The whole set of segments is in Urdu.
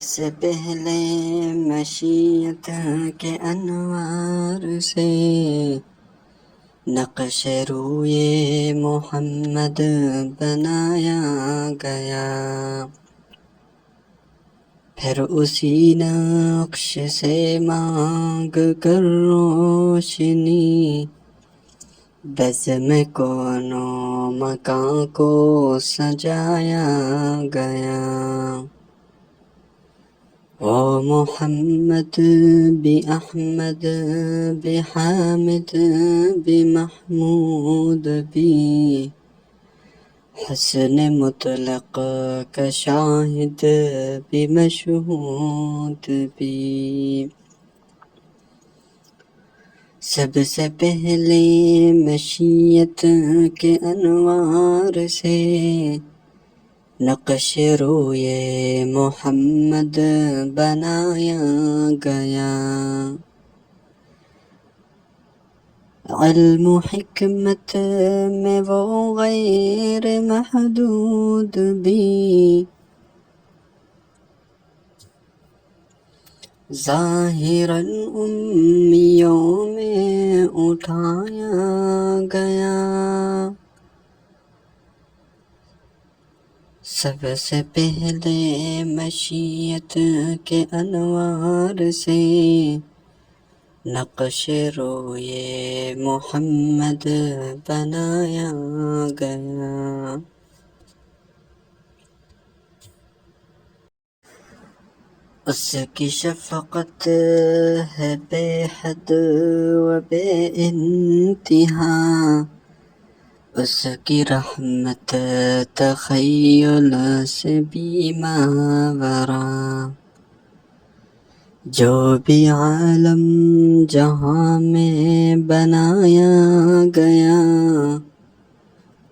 سے پہلے مشیت کے انوار سے نقش روئے محمد بنایا گیا، پھر اسی نقش سے مانگ کر روشنی بزم کون و مکان کو سجایا گیا۔ وہ محمد بھی احمد بھی حامد بھی محمود بھی، حسن مطلق کا شاہد بھی مشہود بھی، سب سے پہلے مشیت کے انوار سے نقش روئے محمد بنایا گیا۔ علم و حکمت میں وہ غیر محدود بھی، ظاہراً امیوں میں اٹھایا گیا، سب سے پہلے مشیت کے انوار سے نقش روئے محمد بنایا گیا۔ اس کی شفقت ہے بے حد و بے انتہا، اس کی رحمت تخیل سے بھی ماورا، جو بھی عالم جہاں میں بنایا گیا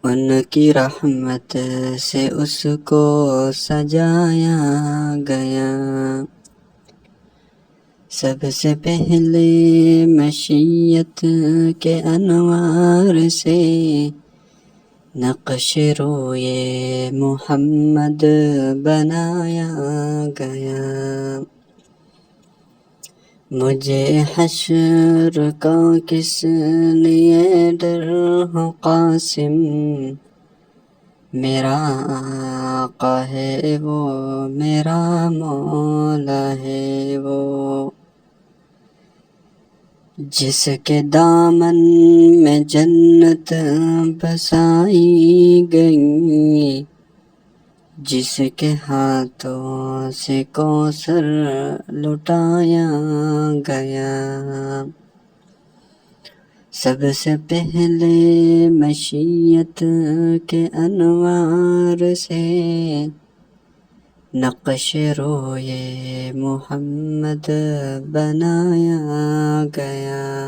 ان کی رحمت سے اس کو سجایا گیا۔ سب سے پہلے مشیت کے انوار سے نقش روئے محمد بنایا گیا۔ مجھے حشر کا کس لیے ڈر ہو قاسم، میرا آقا ہے وہ میرا مولا ہے وہ، جس کے دامن میں جنت بسائی گئی، جس کے ہاتھوں سے کوثر لٹایا گیا۔ سب سے پہلے مشیت کے انوار سے نقش روئے محمد بنایا گیا۔